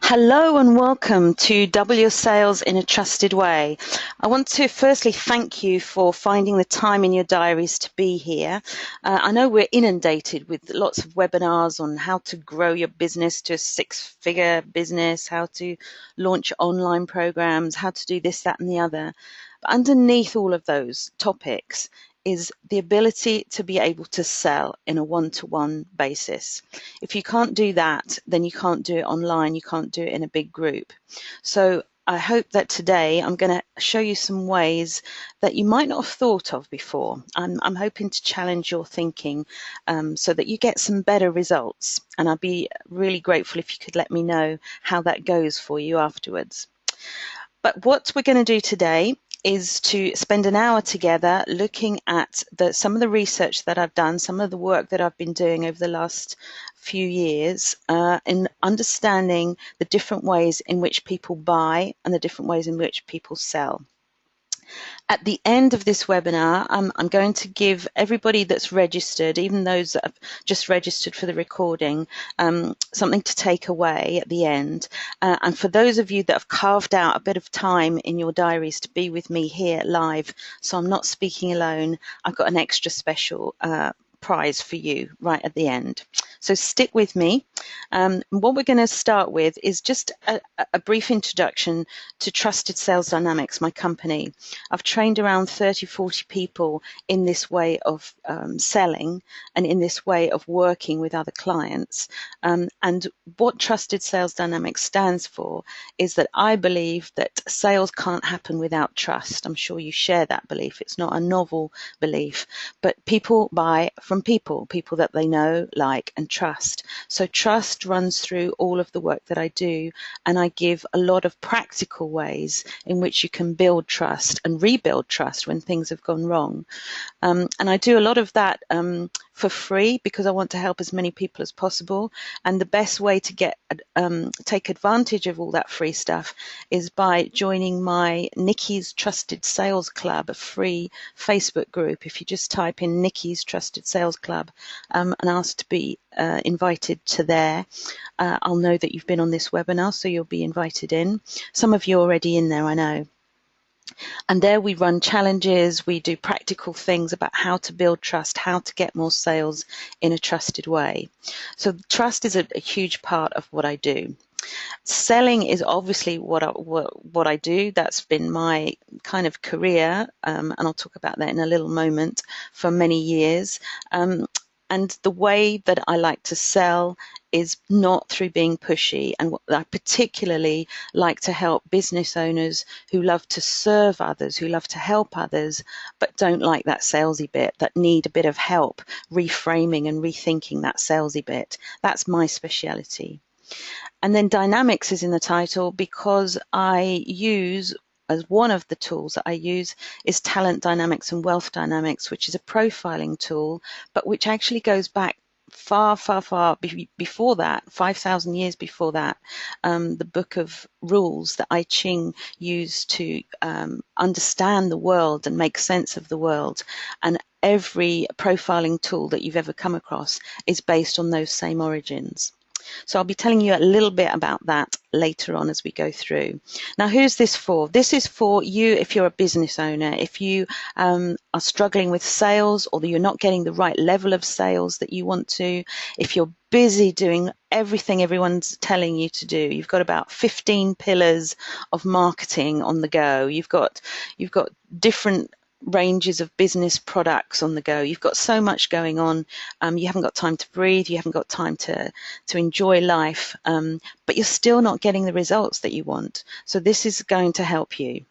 Hello and welcome to Double Your Sales in a Trusted Way. I want to firstly thank you for finding the time in your diaries to be here. I know we're inundated with lots of webinars on how to grow your business to a six-figure business, how to launch online programs, how to do this, that, and the other. But underneath all of those topics is the ability to be able to sell in a one-to-one basis. If you can't do that, then you can't do it online, you can't do it in a big group. So I hope that today I'm going to show you some ways that you might not have thought of before. I'm hoping to challenge your thinking so that you get some better results. And I'd be really grateful if you could let me know how that goes for you afterwards. But what we're going to do today is to spend an hour together looking at some of the research that I've done, some of the work that I've been doing over the last few years in understanding the different ways in which people buy and the different ways in which people sell. At the end of this webinar, I'm going to give everybody that's registered, even those that have just registered for the recording, something to take away at the end. And for those of you that have carved out a bit of time in your diaries to be with me here live, so I'm not speaking alone, I've got an extra special prize for you right at the end. So stick with me. What we're going to start with is just a brief introduction to Trusted Sales Dynamics, my company. I've trained around 30-40 people in this way of selling and in this way of working with other clients. And what Trusted Sales Dynamics stands for is that I believe that sales can't happen without trust. I'm sure you share that belief. It's not a novel belief, but people buy from people that they know, like, and trust. So trust runs through all of the work that I do, and I give a lot of practical ways in which you can build trust and rebuild trust when things have gone wrong. And I do a lot of that for free because I want to help as many people as possible. And the best way to take advantage of all that free stuff is by joining my Nikki's Trusted Sales Club, a free Facebook group. If you just type in Nikki's Trusted Sales Club and ask to be invited to there, I'll know that you've been on this webinar, so you'll be invited in. Some of you are already in there, I know. And there we run challenges, we do practical things about how to build trust, how to get more sales in a trusted way. So trust is a huge part of what I do. Selling is obviously what I do. That's been my kind of career, and I'll talk about that in a little moment, for many years. And the way that I like to sell is not through being pushy. And I particularly like to help business owners who love to serve others, who love to help others, but don't like that salesy bit, that need a bit of help reframing and rethinking that salesy bit. That's my speciality. And then dynamics is in the title because I use, as one of the tools that I use, is Talent Dynamics and Wealth Dynamics, which is a profiling tool, but which actually goes back far before that, 5,000 years before that. The book of rules that I Ching used to understand the world and make sense of the world. And every profiling tool that you've ever come across is based on those same origins. So I'll be telling you a little bit about that later on as we go through. Now, who's this for? This is for you if you're a business owner, if you are struggling with sales or you're not getting the right level of sales that you want to, if you're busy doing everything everyone's telling you to do. You've got about 15 pillars of marketing on the go. You've got different ranges of business products on the go. You've got so much going on. You haven't got time to breathe. You haven't got time to enjoy life, but you're still not getting the results that you want. So this is going to help you.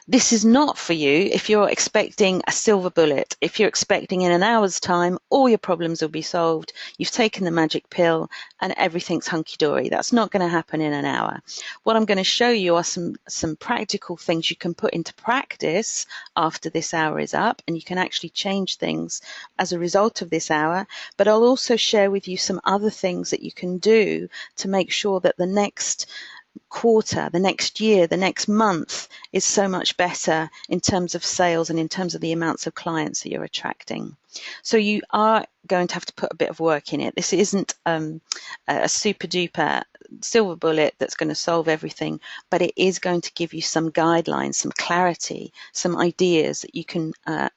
This is not for you if you're expecting a silver bullet, if you're expecting in an hour's time all your problems will be solved, you've taken the magic pill and everything's hunky-dory. That's not going to happen in an hour. What I'm going to show you are some practical things you can put into practice after this hour is up, and you can actually change things as a result of this hour. But I'll also share with you some other things that you can do to make sure that the next quarter, the next year, the next month is so much better in terms of sales and in terms of the amounts of clients that you're attracting. So you are going to have to put a bit of work in it. This isn't a super duper silver bullet that's going to solve everything, but it is going to give you some guidelines, some clarity, some ideas that you can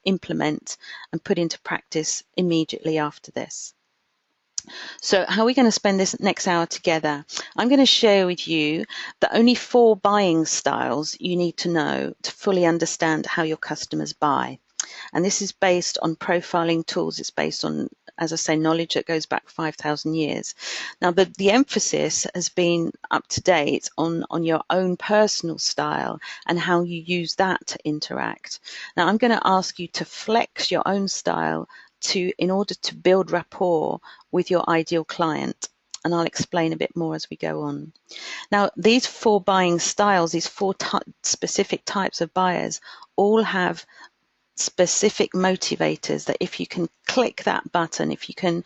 implement and put into practice immediately after this. So how are we going to spend this next hour together? I'm going to share with you the only 4 buying styles you need to know to fully understand how your customers buy. And this is based on profiling tools. It's based on, as I say, knowledge that goes back 5,000 years. Now, the emphasis has been up to date on your own personal style and how you use that to interact. Now, I'm going to ask you to flex your own style in order to build rapport with your ideal client. And I'll explain a bit more as we go on. Now, these 4 buying styles, these 4 specific types of buyers, all have specific motivators that if you can click that button, if you can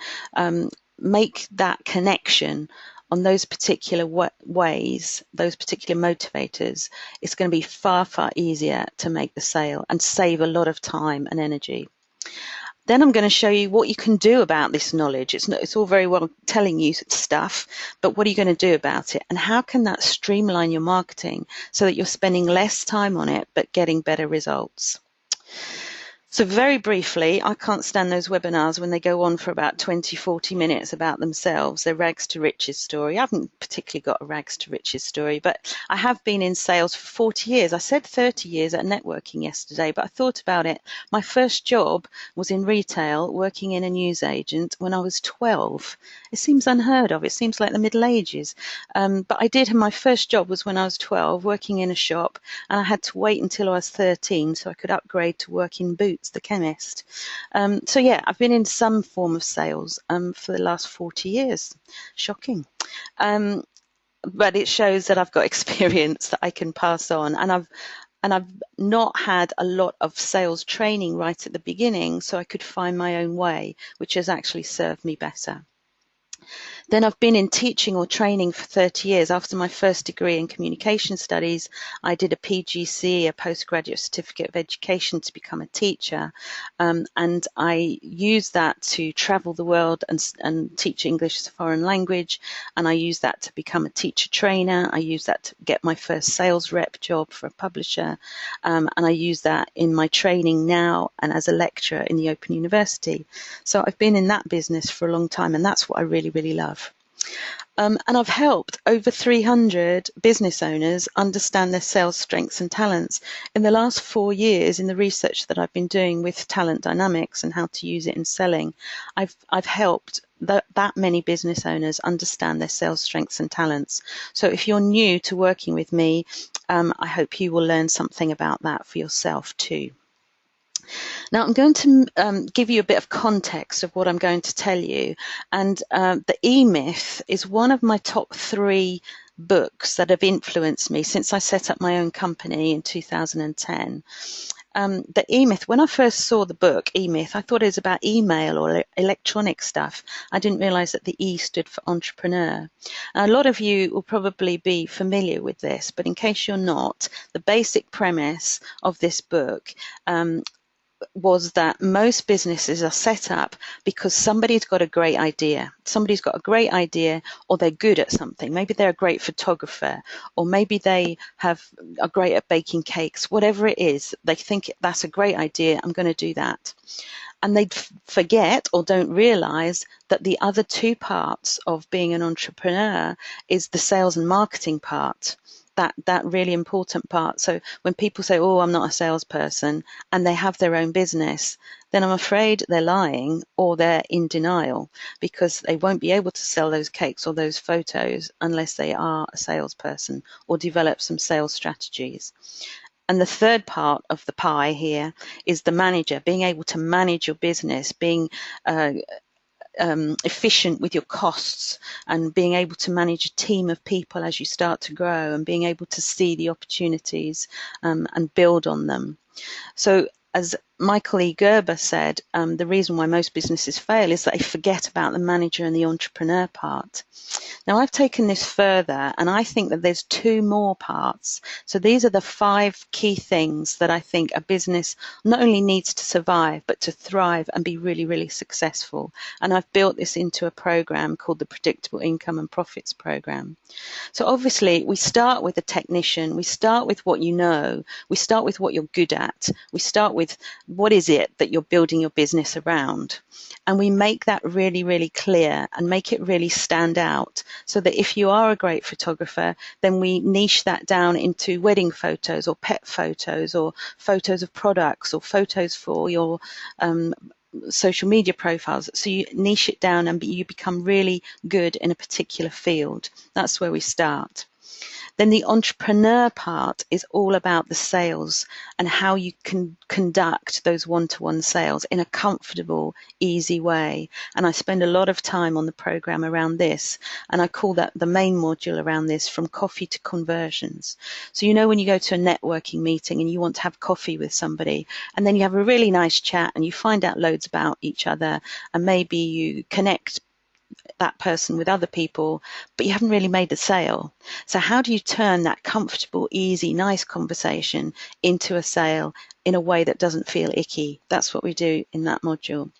make that connection on those particular ways, those particular motivators, it's going to be far, far easier to make the sale and save a lot of time and energy. Then I'm going to show you what you can do about this knowledge. It's all very well telling you stuff, but what are you going to do about it? And how can that streamline your marketing so that you're spending less time on it, but getting better results? So very briefly, I can't stand those webinars when they go on for about 20, 40 minutes about themselves, their rags to riches story. I haven't particularly got a rags to riches story, but I have been in sales for 40 years. I said 30 years at networking yesterday, but I thought about it. My first job was in retail, working in a newsagent when I was 12. It seems unheard of. It seems like the Middle Ages. But I did, and my first job was when I was 12, working in a shop, and I had to wait until I was 13 so I could upgrade to work in Boots, the chemist. So yeah, I've been in some form of sales for the last 40 years. Shocking. But it shows that I've got experience that I can pass on, and I've not had a lot of sales training right at the beginning, so I could find my own way, which has actually served me better. Then I've been in teaching or training for 30 years. After my first degree in communication studies, I did a PGC, a postgraduate certificate of education, to become a teacher. And I used that to travel the world and teach English as a foreign language. And I used that to become a teacher trainer. I used that to get my first sales rep job for a publisher. And I use that in my training now and as a lecturer in the Open University. So I've been in that business for a long time, and that's what I really, really love. And I've helped over 300 business owners understand their sales strengths and talents. In the last 4 years, in the research that I've been doing with talent dynamics and how to use it in selling, I've helped that many business owners understand their sales strengths and talents. So if you're new to working with me, I hope you will learn something about that for yourself too. Now, I'm going to give you a bit of context of what I'm going to tell you. And the E-Myth is one of my top 3 books that have influenced me since I set up my own company in 2010. The E-Myth, when I first saw the book, E-Myth, I thought it was about email or electronic stuff. I didn't realize that the E stood for entrepreneur. And a lot of you will probably be familiar with this, but in case you're not, the basic premise of this book was that most businesses are set up because somebody's got a great idea. Somebody's got a great idea, or they're good at something. Maybe they're a great photographer, or maybe they are great at baking cakes. Whatever it is, they think that's a great idea. I'm going to do that. And they forget or don't realize that the other 2 parts of being an entrepreneur is the sales and marketing part. That really important part. So when people say, oh, I'm not a salesperson, and they have their own business, then I'm afraid they're lying or they're in denial, because they won't be able to sell those cakes or those photos unless they are a salesperson or develop some sales strategies. And the third part of the pie here is the manager, being able to manage your business, being efficient with your costs, and being able to manage a team of people as you start to grow, and being able to see the opportunities and build on them. So as Michael E. Gerber said the reason why most businesses fail is that they forget about the manager and the entrepreneur part. Now, I've taken this further, and I think that there's two more parts. So these are the 5 key things that I think a business not only needs to survive, but to thrive and be really, really successful. And I've built this into a program called the Predictable Income and Profits Program. So obviously, we start with the technician, we start with what you know, we start with what you're good at, we start with what is it that you're building your business around. And we make that really, really clear and make it really stand out, so that if you are a great photographer, then we niche that down into wedding photos or pet photos or photos of products or photos for your social media profiles. So you niche it down and you become really good in a particular field. That's where we start. Then the entrepreneur part is all about the sales and how you can conduct those one-to-one sales in a comfortable, easy way. And I spend a lot of time on the program around this, and I call that the main module around this, from coffee to conversions. So you know, when you go to a networking meeting and you want to have coffee with somebody, and then you have a really nice chat and you find out loads about each other, and maybe you connect that person with other people, but you haven't really made the sale. So how do you turn that comfortable, easy, nice conversation into a sale in a way that doesn't feel icky? That's what we do in that module.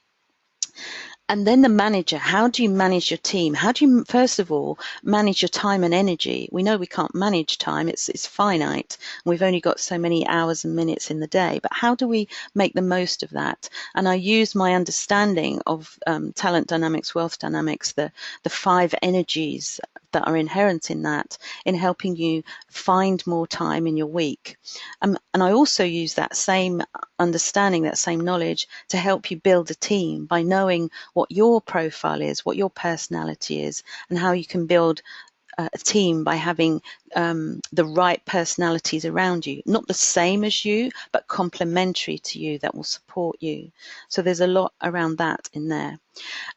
And then the manager, how do you manage your team? How do you, first of all, manage your time and energy? We know we can't manage time, it's finite. We've only got so many hours and minutes in the day, but how do we make the most of that? And I use my understanding of talent dynamics, wealth dynamics, the 5 energies that are inherent in that, in helping you find more time in your week. And I also use that same understanding, that same knowledge, to help you build a team by knowing what your profile is, what your personality is, and how you can build a team by having the right personalities around you, not the same as you, but complementary to you, that will support you. So there's a lot around that in there.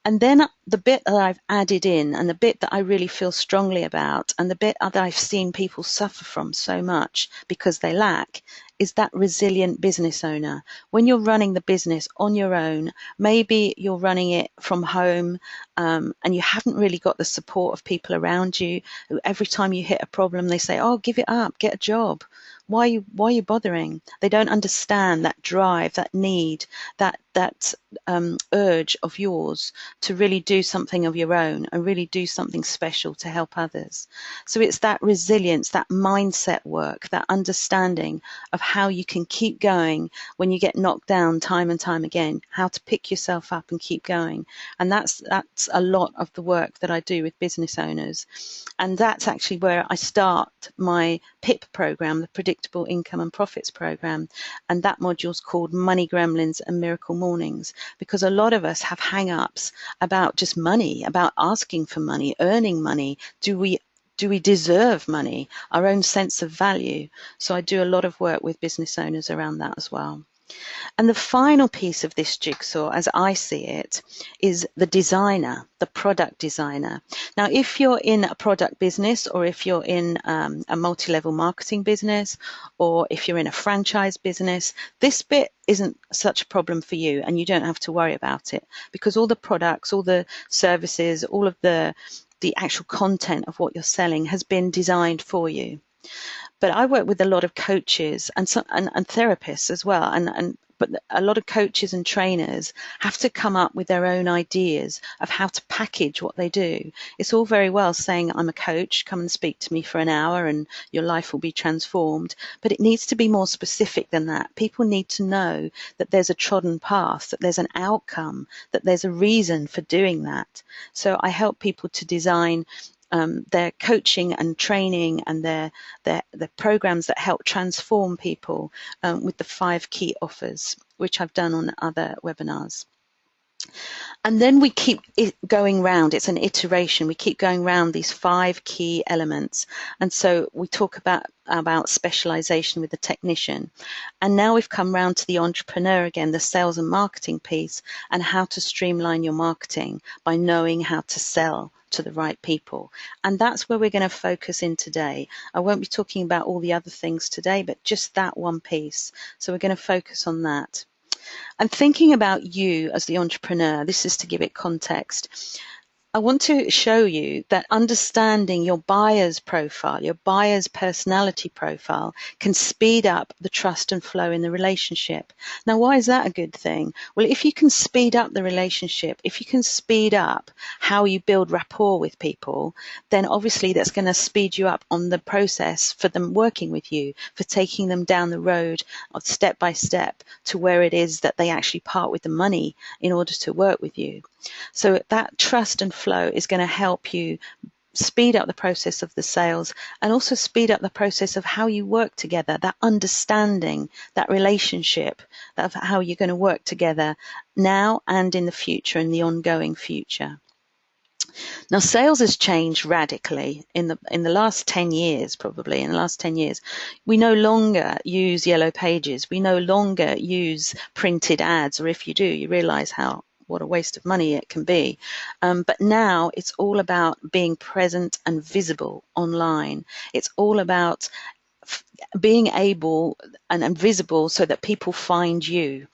And then the bit that I've added in, and the bit that I really feel strongly about, and the bit that I've seen people suffer from so much because they lack, is that resilient business owner. When you're running the business on your own, maybe you're running it from home, and you haven't really got the support of people around you, who every time you hit a problem, they say, oh, give it up, get a job. Why are you bothering? They don't understand that drive, that need, that urge of yours to really do something of your own and really do something special to help others. So it's that resilience, that mindset work, that understanding of how you can keep going when you get knocked down time and time again, how to pick yourself up and keep going. And that's a lot of the work that I do with business owners. And that's actually where I start my PIP program, the Predictable Income and Profits program. And that module's called Money Gremlins and Miracle Mornings, because a lot of us have hang-ups about just money, about asking for money, earning money. Do we deserve money? Our own sense of value. So I do a lot of work with business owners around that as well. And the final piece of this jigsaw, as I see it, is the designer, the product designer. Now, if you're in a product business, or if you're in a multi-level marketing business, or if you're in a franchise business, this bit isn't such a problem for you, and you don't have to worry about it, because all the products, all the services, all of the actual content of what you're selling has been designed for you. But I work with a lot of coaches and therapists as well, but a lot of coaches and trainers have to come up with their own ideas of how to package what they do. It's all very well saying, I'm a coach, come and speak to me for an hour and your life will be transformed. But it needs to be more specific than that. People need to know that there's a trodden path, that there's an outcome, that there's a reason for doing that. So I help people to design their coaching and training and their programs that help transform people with the 5 key offers, which I've done on other webinars. And then we keep it going round. It's an iteration. We keep going round these 5 key elements. And so we talk about specialization with the technician. And now we've come round to the entrepreneur again, the sales and marketing piece, and how to streamline your marketing by knowing how to sell to the right people. And that's where we're going to focus in today. I won't be talking about all the other things today, but just that one piece. So we're going to focus on that. And thinking about you as the entrepreneur, this is to give it context. I want to show you that understanding your buyer's profile, your buyer's personality profile, can speed up the trust and flow in the relationship. Now, why is that a good thing? Well, if you can speed up the relationship, if you can speed up how you build rapport with people, then obviously that's going to speed you up on the process for them working with you, for taking them down the road of step by step to where it is that they actually part with the money in order to work with you. So that trust and flow is going to help you speed up the process of the sales and also speed up the process of how you work together, that understanding, that relationship, of how you're going to work together now and in the future, in the ongoing future. Now, sales has changed radically in the last 10 years, probably. In the last 10 years, we no longer use yellow pages. We no longer use printed ads, or if you do, you realize what a waste of money it can be. But now it's all about being present and visible online. It's all about being able and visible so that people find you.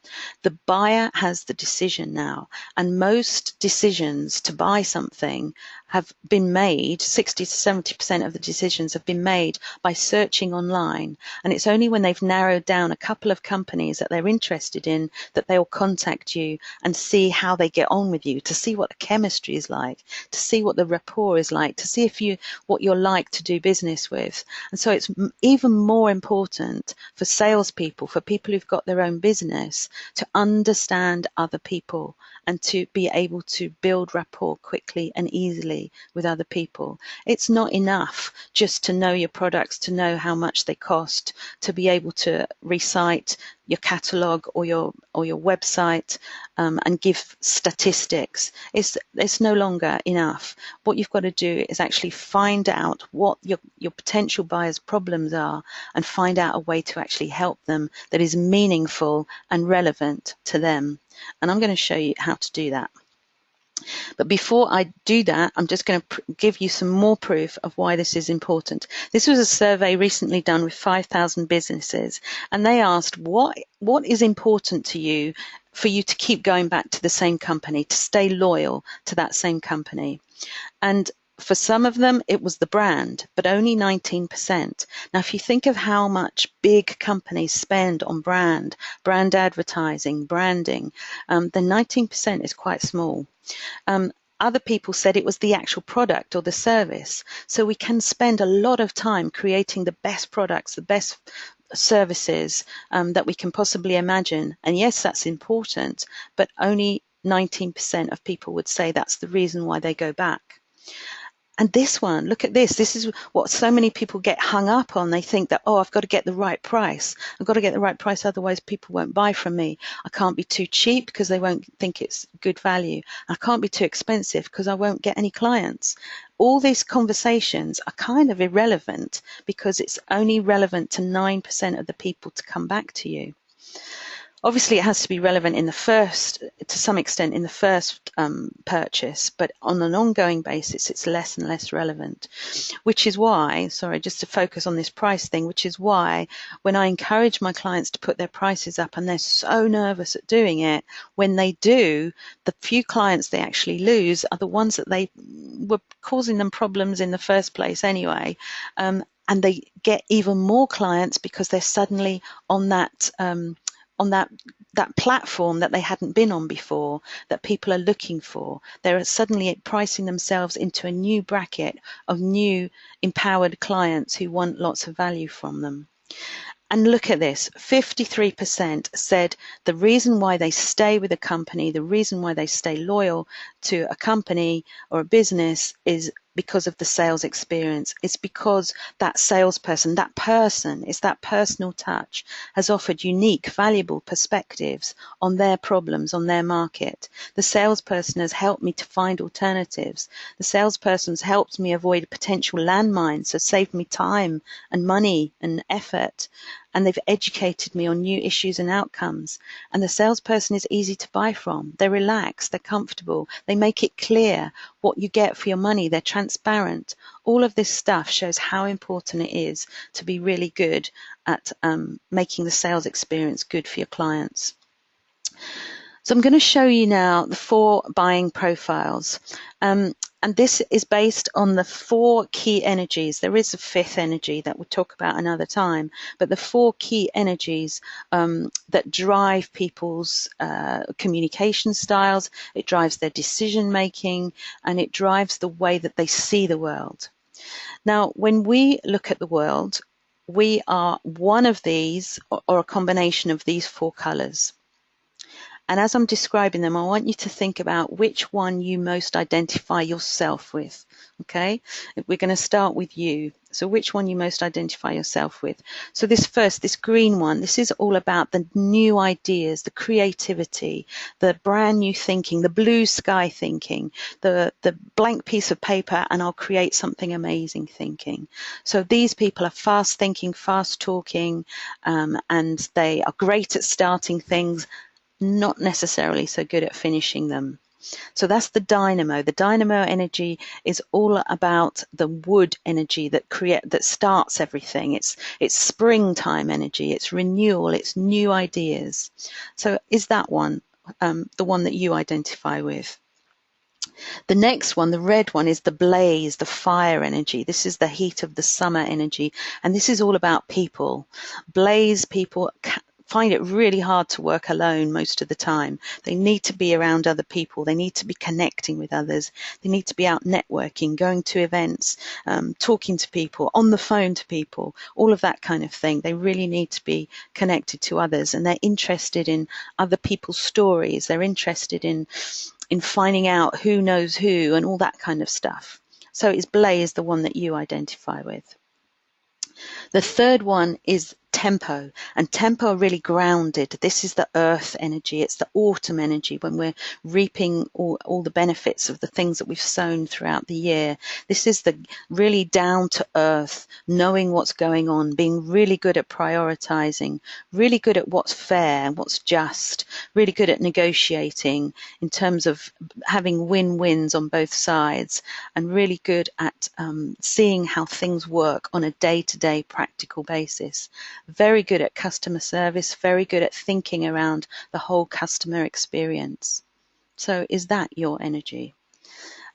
The buyer has the decision now, and most decisions to buy something have been made, 60 to 70% of the decisions have been made by searching online. And it's only when they've narrowed down a couple of companies that they're interested in that they'll contact you and see how they get on with you, to see what the chemistry is like, to see what the rapport is like, to see what you're like to do business with. And so it's even more important for salespeople, for people who've got their own business, to understand other people and to be able to build rapport quickly and easily with other people. It's not enough just to know your products, to know how much they cost, to be able to recite your catalogue or your website and give statistics. It's no longer enough. What you've got to do is actually find out what your potential buyers' problems are and find out a way to actually help them that is meaningful and relevant to them. And I'm going to show you how to do that. But before I do that, I'm just going to give you some more proof of why this is important. This was a survey recently done with 5,000 businesses, and they asked what is important to you for you to keep going back to the same company, to stay loyal to that same company. And for some of them, it was the brand, but only 19%. Now, if you think of how much big companies spend on brand advertising, branding, then 19% is quite small. Other people said it was the actual product or the service. So we can spend a lot of time creating the best products, the best services that we can possibly imagine. And yes, that's important, but only 19% of people would say that's the reason why they go back. And this one, look at this. This is what so many people get hung up on. They think that, oh, I've got to get the right price. I've got to get the right price, otherwise people won't buy from me. I can't be too cheap because they won't think it's good value. I can't be too expensive because I won't get any clients. All these conversations are kind of irrelevant because it's only relevant to 9% of the people to come back to you. Obviously, it has to be relevant in the first, to some extent, in the first purchase, but on an ongoing basis, it's less and less relevant. Which is why, sorry, just to focus on this price thing, which is why when I encourage my clients to put their prices up and they're so nervous at doing it, when they do, the few clients they actually lose are the ones that they were causing them problems in the first place anyway. And they get even more clients because they're suddenly on that that platform that they hadn't been on before, that people are looking for. They're suddenly pricing themselves into a new bracket of new empowered clients who want lots of value from them. And look at this, 53% said the reason why they stay with a company, the reason why they stay loyal to a company or a business is because of the sales experience. It's because that salesperson, it's that personal touch, has offered unique, valuable perspectives on their problems, on their market. The salesperson has helped me to find alternatives. The salesperson's helped me avoid potential landmines, so saved me time and money and effort. And they've educated me on new issues and outcomes. And the salesperson is easy to buy from. They're relaxed, they're comfortable, they make it clear what you get for your money, they're transparent. All of this stuff shows how important it is to be really good at making the sales experience good for your clients. So I'm going to show you now the 4 buying profiles. And this is based on the 4 key energies. There is a 5th energy that we'll talk about another time, but the 4 key energies that drive people's communication styles, it drives their decision making, and it drives the way that they see the world. Now, when we look at the world, we are one of these or a combination of these 4 colors. And as I'm describing them, I want you to think about which one you most identify yourself with. Okay, we're going to start with you. So which one you most identify yourself with. So this green one, this is all about the new ideas, the creativity, the brand new thinking, the blue sky thinking, the blank piece of paper and I'll create something amazing thinking. So these people are fast thinking, fast talking, and they are great at starting things, not necessarily so good at finishing them. So that's the dynamo. The dynamo energy is all about the wood energy that starts everything. It's springtime energy, it's renewal, it's new ideas. So is that one the one that you identify with? The next one, the red one, is the blaze, the fire energy. This is the heat of the summer energy, and this is all about people. Blaze people find it really hard to work alone most of the time. They need to be around other people. They need to be connecting with others. They need to be out networking, going to events, talking to people, on the phone to people, all of that kind of thing. They really need to be connected to others, and they're interested in other people's stories. They're interested in finding out who knows who and all that kind of stuff. So is blaze the one that you identify with? The third one is tempo, and tempo are really grounded. This is the earth energy. It's the autumn energy when we're reaping all the benefits of the things that we've sown throughout the year. This is the really down to earth, knowing what's going on, being really good at prioritizing, really good at what's fair and what's just, really good at negotiating in terms of having win-wins on both sides, and really good at seeing how things work on a day-to-day practical basis. Very good at customer service, very good at thinking around the whole customer experience. So is that your energy?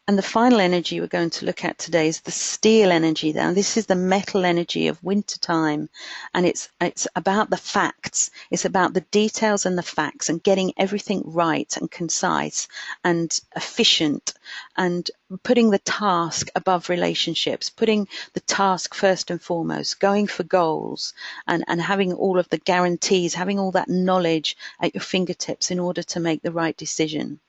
And the final energy we're going to look at today is the steel energy. Now, this is the metal energy of wintertime, and it's about the facts. It's about the details and the facts and getting everything right and concise and efficient, and putting the task above relationships, putting the task first and foremost, going for goals, and having all of the guarantees, having all that knowledge at your fingertips in order to make the right decision.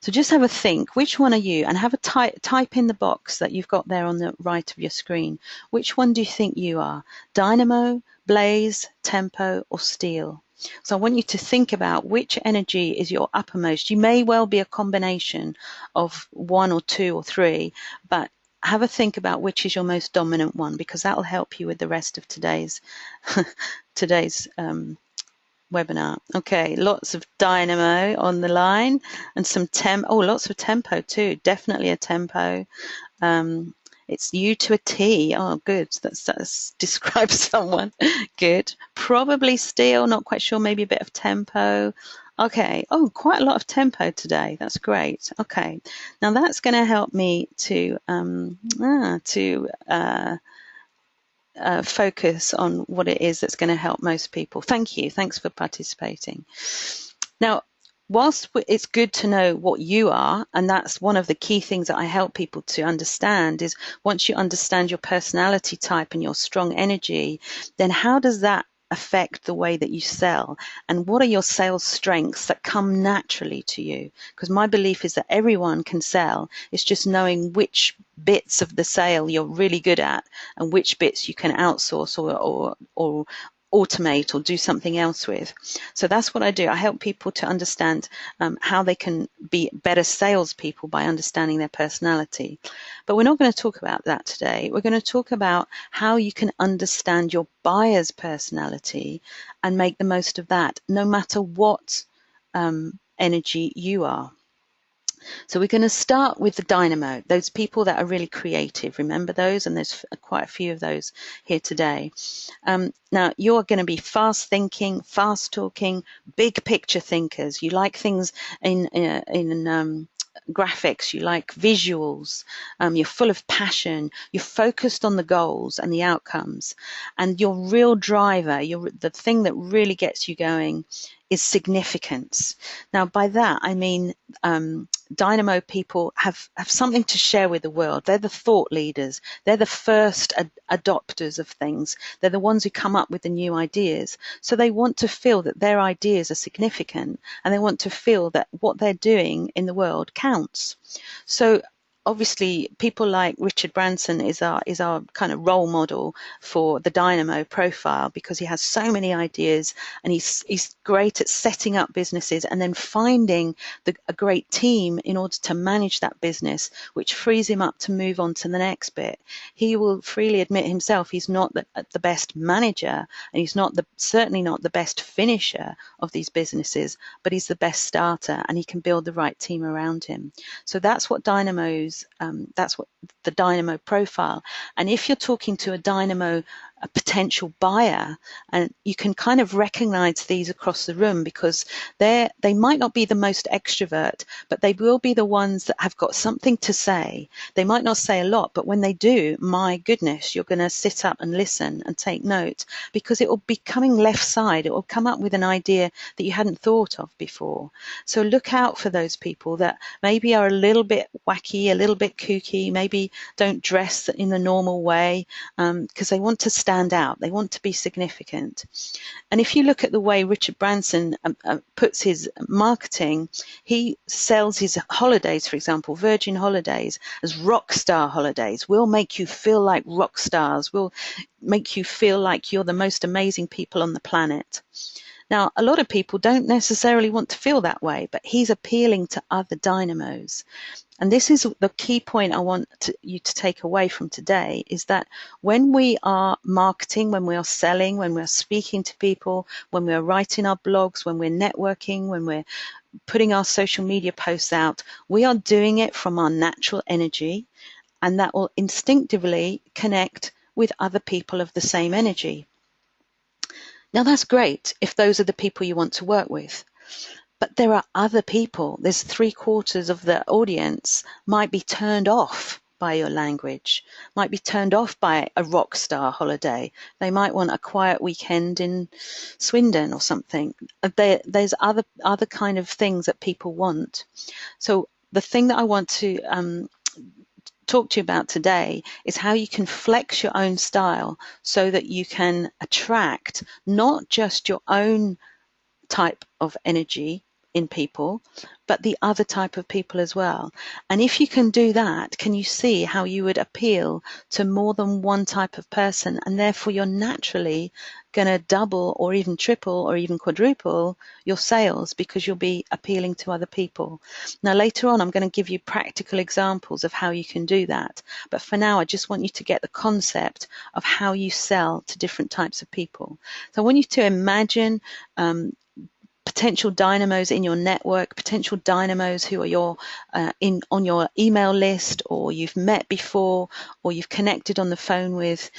So just have a think, which one are you? And have a type in the box that you've got there on the right of your screen. Which one do you think you are? Dynamo, blaze, tempo, or steel? So I want you to think about which energy is your uppermost. You may well be a combination of 1 or 2 or 3, but have a think about which is your most dominant one, because that will help you with the rest of today's webinar. Okay, lots of dynamo on the line and some lots of tempo too. Definitely a tempo. It's you to a T. Oh, good. That describes someone. Good. Probably steel. Not quite sure. Maybe a bit of tempo. Okay. Oh, quite a lot of tempo today. That's great. Okay. Now that's going to help me to focus on what it is that's going to help most people. Thank you. Thanks for participating. Now, whilst it's good to know what you are, and that's one of the key things that I help people to understand, is once you understand your personality type and your strong energy, then how does that affect the way that you sell, and what are your sales strengths that come naturally to you? Because my belief is that everyone can sell. It's just knowing which bits of the sale you're really good at and which bits you can outsource or automate or do something else with. So that's what I do. I help people to understand how they can be better salespeople by understanding their personality. But we're not going to talk about that today. We're going to talk about how you can understand your buyer's personality and make the most of that, no matter what energy you are. So we're going to start with the dynamo, those people that are really creative. Remember those? And there's quite a few of those here today. Now, you're going to be fast thinking, fast talking, big picture thinkers. You like things in graphics, you like visuals, you're full of passion, you're focused on the goals and the outcomes, and your real driver, the thing that really gets you going is significance. Now, by that, I mean dynamo people have something to share with the world. They're the thought leaders. They're the first adopters of things. They're the ones who come up with the new ideas. So they want to feel that their ideas are significant, and they want to feel that what they're doing in the world counts. So obviously people like Richard Branson is our kind of role model for the dynamo profile, because he has so many ideas, and he's great at setting up businesses and then finding a great team in order to manage that business, which frees him up to move on to the next bit. He will freely admit himself he's not the best manager, and he's certainly not the best finisher of these businesses, but he's the best starter, and he can build the right team around him. So that's what that's what the dynamo profile. And if you're talking to a potential buyer, and you can kind of recognize these across the room, because they might not be the most extrovert, but they will be the ones that have got something to say. They might not say a lot, but when they do, my goodness, you're going to sit up and listen and take note, because it will be coming left side. It will come up with an idea that you hadn't thought of before. So look out for those people that maybe are a little bit wacky, a little bit kooky, maybe don't dress in the normal way, because they want to stand out. They want to be significant. And if you look at the way Richard Branson puts his marketing, he sells his holidays, for example, Virgin Holidays, as rock star holidays. We'll make you feel like rock stars. We'll make you feel like you're the most amazing people on the planet. Now, a lot of people don't necessarily want to feel that way, but he's appealing to other dynamos. And this is the key point I want you to take away from today, is that when we are marketing, when we are selling, when we're speaking to people, when we're writing our blogs, when we're networking, when we're putting our social media posts out, we are doing it from our natural energy, and that will instinctively connect with other people of the same energy. Now, that's great if those are the people you want to work with. But there are other people. There's 3/4 of the audience might be turned off by your language, might be turned off by a rock star holiday. They might want a quiet weekend in Swindon or something. There's other kind of things that people want. So the thing that I want to talk to you about today is how you can flex your own style so that you can attract not just your own type of energy in people, but the other type of people as well. And if you can do that, can you see how you would appeal to more than one type of person, and therefore you're naturally going to double or even triple or even quadruple your sales, because you'll be appealing to other people. Now, later on, I'm going to give you practical examples of how you can do that. But for now, I just want you to get the concept of how you sell to different types of people. So I want you to imagine potential dynamos in your network, potential dynamos who are on your email list, or you've met before, or you've connected on the phone with,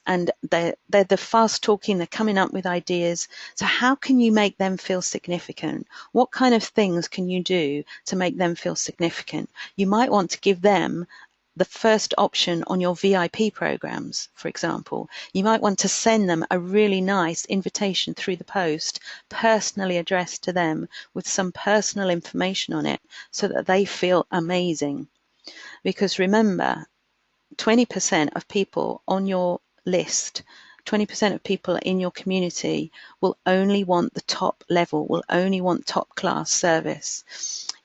and they're the fast talking, they're coming up with ideas. So how can you make them feel significant? What kind of things can you do to make them feel significant? You might want to give them the first option on your VIP programs, for example. You might want to send them a really nice invitation through the post, personally addressed to them with some personal information on it, so that they feel amazing. Because remember, 20% of people on your list, 20% of people in your community will only want the top level, will only want top class service.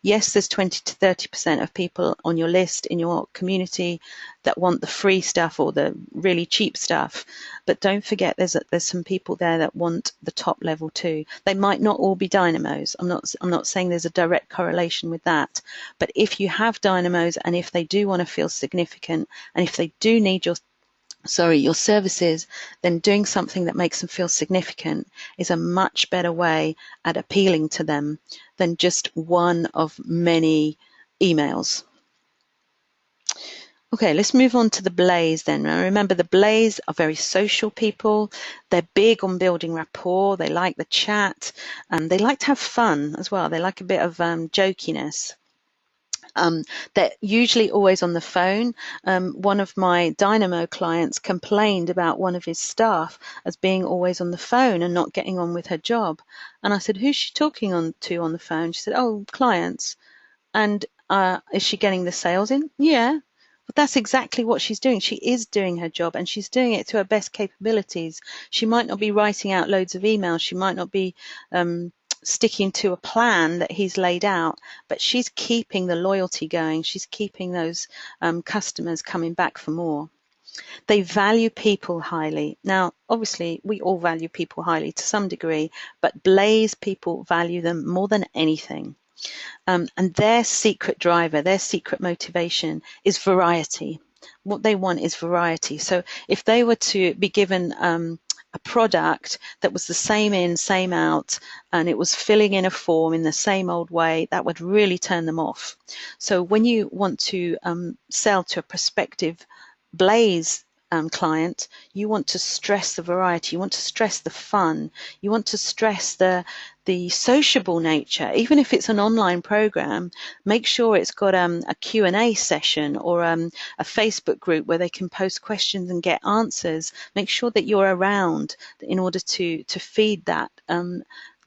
Yes, there's 20 to 30% of people on your list in your community that want the free stuff or the really cheap stuff, but don't forget there's some people there that want the top level too. They might not all be dynamos. I'm not saying there's a direct correlation with that, but if you have dynamos, and if they do want to feel significant, and if they do need your services, then doing something that makes them feel significant is a much better way at appealing to them than just one of many emails. Okay, let's move on to the Blaze then. Now, remember, the Blaze are very social people. They're big on building rapport. They like the chat. They like to have fun as well. They like a bit of jokiness. They're usually always on the phone. One of my Dynamo clients complained about one of his staff as being always on the phone and not getting on with her job. And I said, who's she talking to on the phone? She said, oh, clients. And is she getting the sales in? Yeah. But that's exactly what she's doing. She is doing her job and she's doing it to her best capabilities. She might not be writing out loads of emails. She might not be sticking to a plan that he's laid out, but she's keeping the loyalty going. She's keeping those customers coming back for more. They value people highly. Now, obviously, we all value people highly to some degree, but Blaze people value them more than anything. And their secret driver, their secret motivation is variety. What they want is variety. So if they were to be given a product that was the same in, same out, and it was filling in a form in the same old way, that would really turn them off. So when you want to sell to a prospective Blaze client, you want to stress the variety, you want to stress the fun, you want to stress the sociable nature. Even if it's an online program, make sure it's got a Q&A session or a Facebook group where they can post questions and get answers. Make sure that you're around in order to feed that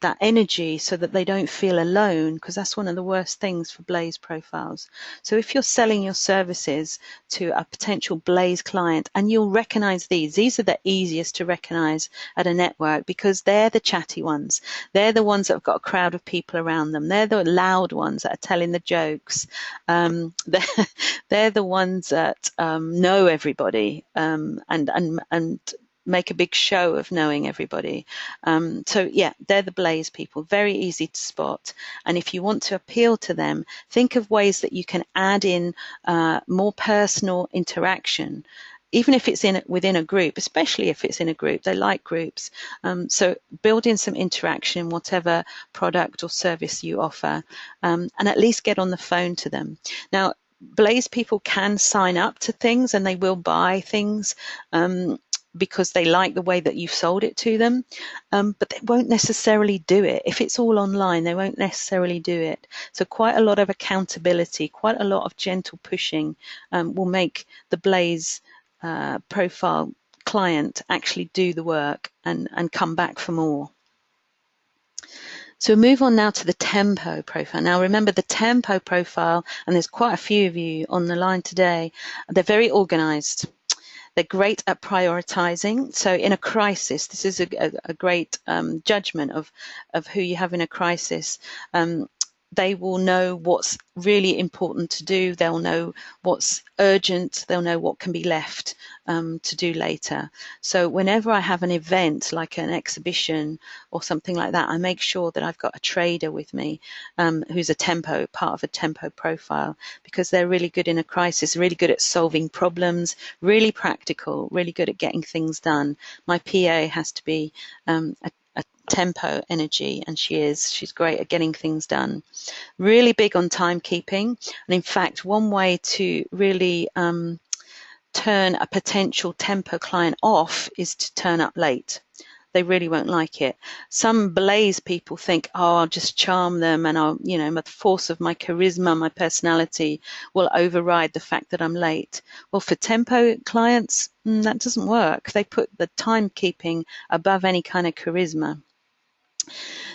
that energy so that they don't feel alone, because that's one of the worst things for Blaze profiles. So if you're selling your services to a potential Blaze client, and you'll recognize these are the easiest to recognize at a network because they're the chatty ones. They're the ones that have got a crowd of people around them. They're the loud ones that are telling the jokes. They're the ones that know everybody and make a big show of knowing everybody. So yeah, they're the Blaze people, very easy to spot. And if you want to appeal to them, think of ways that you can add in more personal interaction, even if it's within a group, especially if it's in a group. They like groups. So build in some interaction in whatever product or service you offer, and at least get on the phone to them. Now, Blaze people can sign up to things and they will buy things because they like the way that you've sold it to them, but they won't necessarily do it. If it's all online, they won't necessarily do it. So quite a lot of accountability, quite a lot of gentle pushing will make the Blaze profile client actually do the work and come back for more. So move on now to the Tempo profile. Now remember, the Tempo profile, and there's quite a few of you on the line today, they're very organized. They're great at prioritizing. So in a crisis, this is a great judgment of who you have in a crisis. They will know what's really important to do. They'll know what's urgent. They'll know what can be left to do later. So whenever I have an event like an exhibition or something like that, I make sure that I've got a trader with me who's a Tempo, part of a Tempo profile, because they're really good in a crisis, really good at solving problems, really practical, really good at getting things done. My PA has to be a Tempo energy, and she's great at getting things done. Really big on timekeeping, and in fact, one way to really turn a potential Tempo client off is to turn up late. They really won't like it. Some Blaze people think, oh, I'll just charm them and I'll, the force of my charisma, my personality will override the fact that I'm late. Well, for Tempo clients, that doesn't work. They put the timekeeping above any kind of charisma.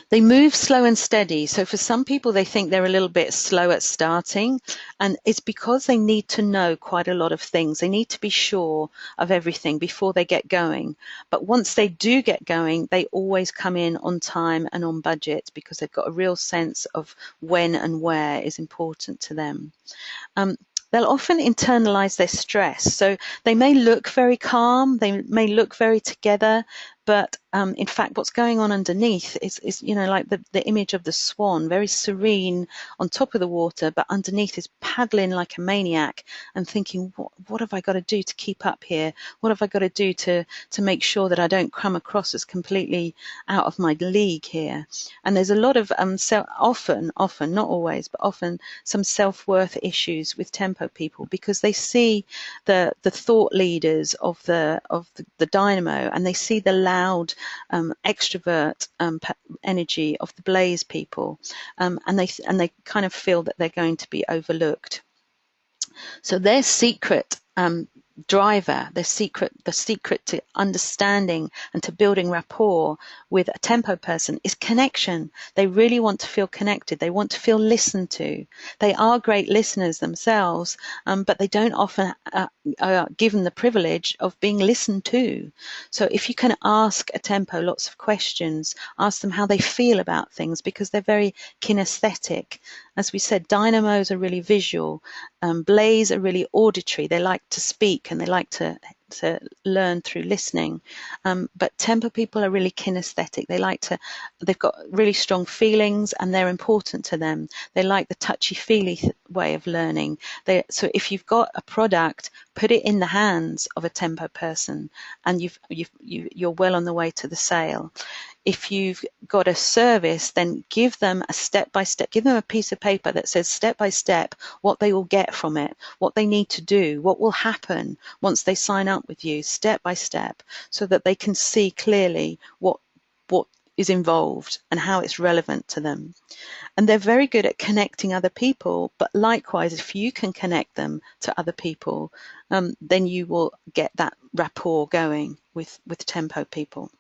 They move slow and steady. So for some people, they think they're a little bit slow at starting, and it's because they need to know quite a lot of things. They need to be sure of everything before they get going. But once they do get going, they always come in on time and on budget because they've got a real sense of when and where is important to them. They'll often internalize their stress. So they may look very calm, they may look very together, but in fact, what's going on underneath is like the image of the swan, very serene on top of the water, but underneath is paddling like a maniac and thinking, what have I got to do to keep up here? What have I got to do to make sure that I don't come across as completely out of my league here? And there's a lot of often, not always, but often some self-worth issues with tempo people, because they see the thought leaders of the dynamo, and they see the loud extrovert energy of the blaze people, and they kind of feel that they're going to be overlooked. So their secret driver, the secret to understanding and to building rapport with a tempo person is connection. They really want to feel connected. They want to feel listened to. They are great listeners themselves, but they don't often are given the privilege of being listened to. So if you can ask a tempo lots of questions, ask them how they feel about things, because they're very kinesthetic. As we said, dynamos are really visual. Blaze are really auditory. They like to speak and they like to learn through listening. But tempo people are really kinesthetic. They've got really strong feelings and they're important to them. They like the touchy-feely way of learning. So if you've got a product, put it in the hands of a tempo person and you're well on the way to the sale. If you've got a service, then give them a step-by-step, give them a piece of paper that says step-by-step what they will get from it, what they need to do, what will happen once they sign up with you, step-by-step, so that they can see clearly what is involved and how it's relevant to them. And they're very good at connecting other people, but likewise, if you can connect them to other people, then you will get that rapport going with tempo people.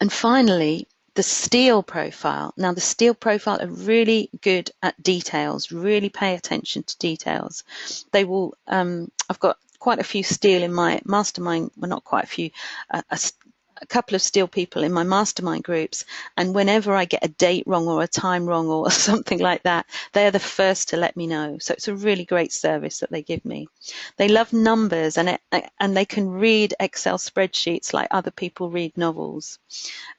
And finally, the steel profile. Now, the steel profile are really good at details, really pay attention to details. They will, I've got quite a few steel in my mastermind, well, not quite a few, a couple of steel people in my mastermind groups, and whenever I get a date wrong or a time wrong or something like that, they're the first to let me know. So it's a really great service that they give me. They love numbers, and they can read Excel spreadsheets like other people read novels.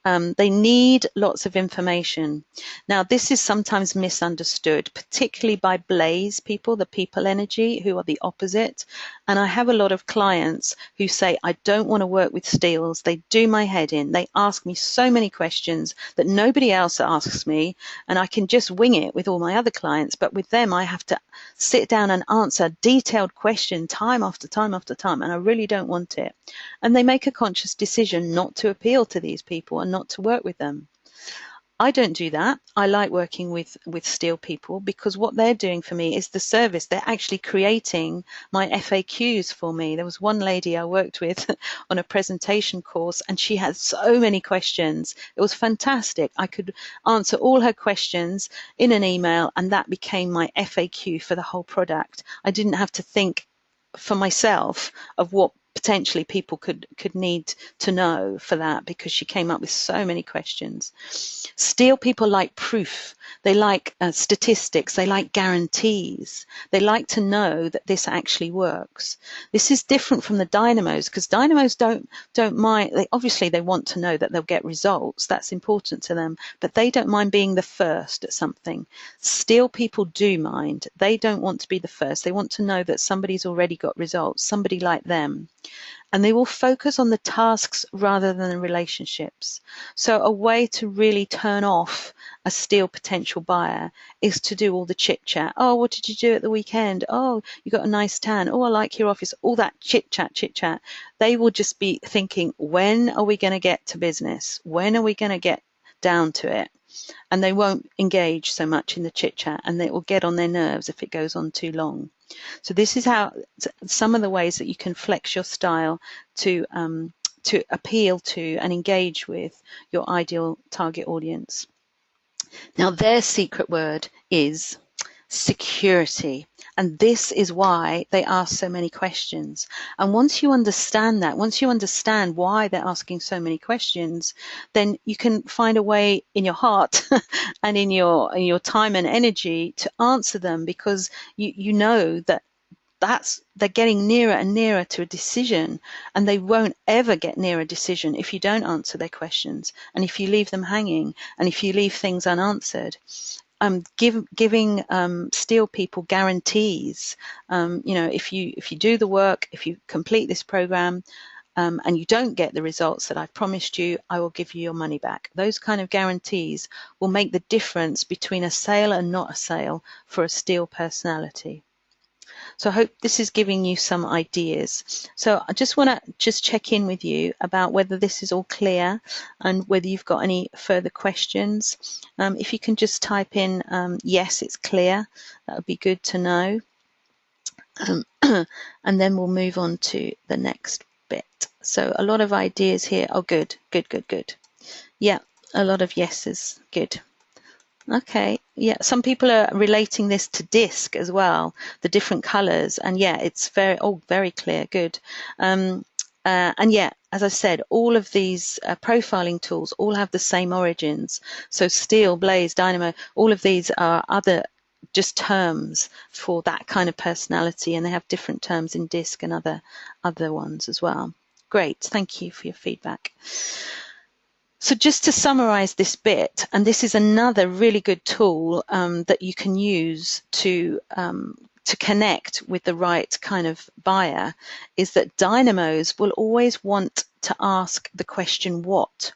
They need lots of information. Now, this is sometimes misunderstood, particularly by blaze people, the people energy, who are the opposite. And I have a lot of clients who say, I don't want to work with steels. They do my head in. They ask me so many questions that nobody else asks me, and I can just wing it with all my other clients. But with them, I have to sit down and answer detailed questions time after time after time, and I really don't want it. And they make a conscious decision not to appeal to these people and not to work with them. I don't do that. I like working with steel people, because what they're doing for me is the service. They're actually creating my FAQs for me. There was one lady I worked with on a presentation course, and she had so many questions. It was fantastic. I could answer all her questions in an email, and that became my FAQ for the whole product. I didn't have to think for myself of what potentially people could need to know for that, because she came up with so many questions. Steel people like proof. They like statistics. They like guarantees. They like to know that this actually works. This is different from the dynamos, because dynamos don't mind. They want to know that they'll get results. That's important to them, but they don't mind being the first at something. Steel people do mind. They don't want to be the first. They want to know that somebody's already got results, somebody like them. And they will focus on the tasks rather than the relationships. So a way to really turn off a steel potential buyer is to do all the chit chat. Oh, what did you do at the weekend? Oh, you got a nice tan. Oh, I like your office. All that chit chat. They will just be thinking, when are we going to get to business? When are we going to get down to it? And they won't engage so much in the chit chat, and it will get on their nerves if it goes on too long. So this is how some of the ways that you can flex your style to appeal to and engage with your ideal target audience. Now, their secret word is security. And this is why they ask so many questions. And once you understand that, once you understand why they're asking so many questions, then you can find a way in your heart and in your time and energy to answer them, because you know that they're getting nearer and nearer to a decision, and they won't ever get near a decision if you don't answer their questions, and if you leave them hanging, and if you leave things unanswered. Giving steel people guarantees. If you do the work, if you complete this program, and you don't get the results that I've promised you, I will give you your money back. Those kind of guarantees will make the difference between a sale and not a sale for a steel personality. So I hope this is giving you some ideas. So I just want to check in with you about whether this is all clear and whether you've got any further questions. If you can just type in, yes, it's clear, that would be good to know. And then we'll move on to the next bit. So a lot of ideas here. Oh, good. Yeah, a lot of yeses. Good. Okay, yeah, some people are relating this to disc as well, the different colors, and yeah, it's very clear, good. And yeah, as I said, all of these profiling tools all have the same origins. So steel, blaze, dynamo, all of these are other just terms for that kind of personality, and they have different terms in disc and other ones as well. Great, thank you for your feedback. So just to summarize this bit, and this is another really good tool that you can use to connect with the right kind of buyer, is that dynamos will always want to ask the question what.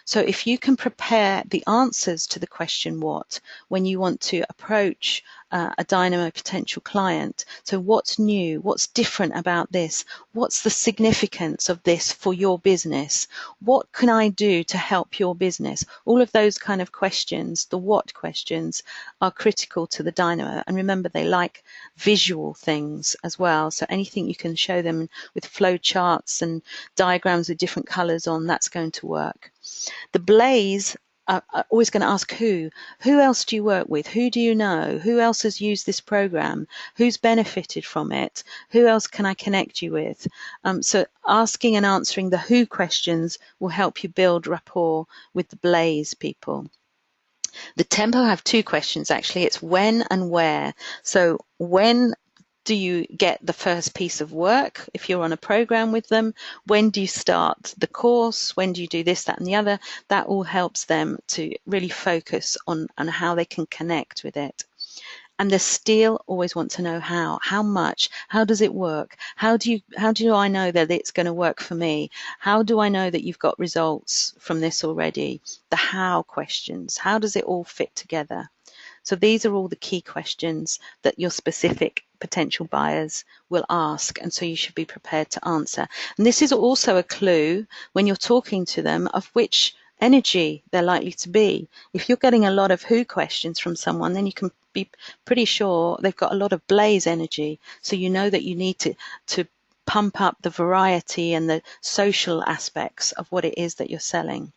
So if you can prepare the answers to the question what when you want to approach a dynamo potential client, so what's new, what's different about this, what's the significance of this for your business, what can I do to help your business, all of those kind of questions, the what questions, are critical to the dynamo. And remember, they like visual things as well, so anything you can show them with flow charts and diagrams with different colors on, that's going to work. The blaze are always going to ask who else do you work with, who do you know, who else has used this program, who's benefited from it, who else can I connect you with. So asking and answering the who questions will help you build rapport with the blaze people. The tempo have two questions actually, it's when and where. So when do you get the first piece of work if you're on a program with them? When do you start the course? When do you do this, that, and the other? That all helps them to really focus on how they can connect with it. And the steel always want to know how much, how does it work? How do I know that it's going to work for me? How do I know that you've got results from this already? The how questions, how does it all fit together? So these are all the key questions that your specific potential buyers will ask, and so you should be prepared to answer. And this is also a clue when you're talking to them of which energy they're likely to be. If you're getting a lot of who questions from someone, then you can be pretty sure they've got a lot of blaze energy, so you know that you need to pump up the variety and the social aspects of what it is that you're selling.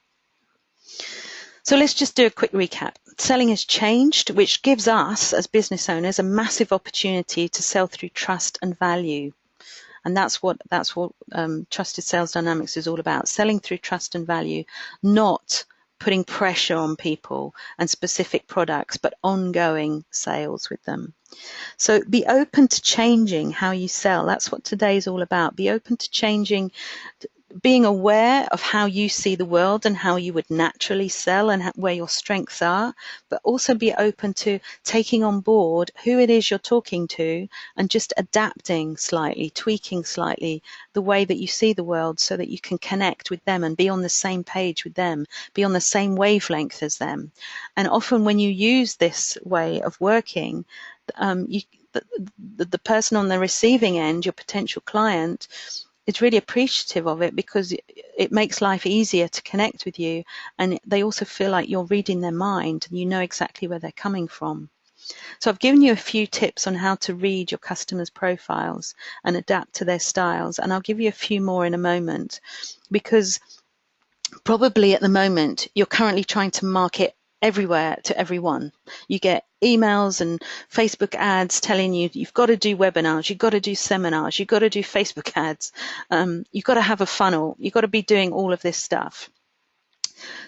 So let's just do a quick recap. Selling has changed, which gives us as business owners a massive opportunity to sell through trust and value. And that's what Trusted Sales Dynamics is all about, selling through trust and value, not putting pressure on people and specific products, but ongoing sales with them. So be open to changing how you sell. That's what today's all about. Be open to changing, being aware of how you see the world and how you would naturally sell and where your strengths are, but also be open to taking on board who it is you're talking to and just adapting slightly, tweaking slightly the way that you see the world so that you can connect with them and be on the same page with them, be on the same wavelength as them. And often when you use this way of working, the person on the receiving end, your potential client, is really appreciative of it because it makes life easier to connect with you, and they also feel like you're reading their mind and you know exactly where they're coming from. So I've given you a few tips on how to read your customers' profiles and adapt to their styles, and I'll give you a few more in a moment, because probably at the moment you're currently trying to market everywhere to everyone. You get emails and Facebook ads telling you you've got to do webinars, you've got to do seminars, you've got to do Facebook ads, you've got to have a funnel, you've got to be doing all of this stuff.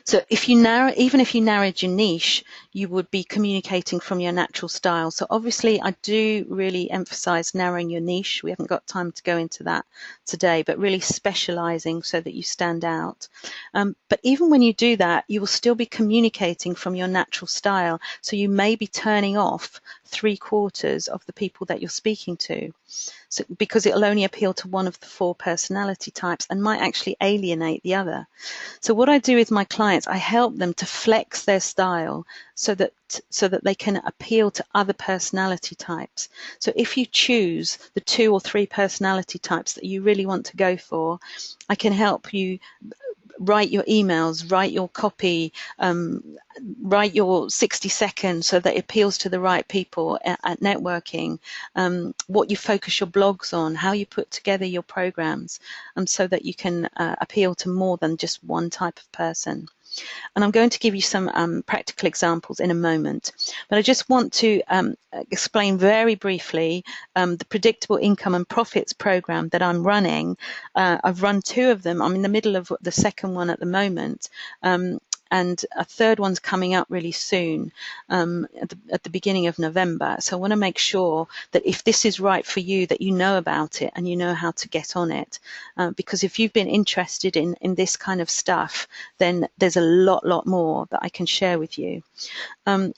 So even if you narrowed your niche, you would be communicating from your natural style. So obviously I do really emphasize narrowing your niche. We haven't got time to go into that today, but really specializing so that you stand out. But even when you do that, you will still be communicating from your natural style. So you may be turning off 3/4 of the people that you're speaking to. So, because it'll only appeal to one of the 4 personality types and might actually alienate the other. So what I do with my clients, I help them to flex their style so that they can appeal to other personality types. So if you choose the 2 or 3 personality types that you really want to go for, I can help you write your emails, write your copy, write your 60 seconds so that it appeals to the right people at networking, what you focus your blogs on, how you put together your programs, so that you can appeal to more than just one type of person. And I'm going to give you some practical examples in a moment, but I just want to explain very briefly the Predictable Income and Profits program that I'm running. I've run 2 of them. I'm in the middle of the second one at the moment. And a third one's coming up really soon, at the beginning of November. So I want to make sure that if this is right for you, that you know about it and you know how to get on it. Because if you've been interested in this kind of stuff, then there's a lot more that I can share with you.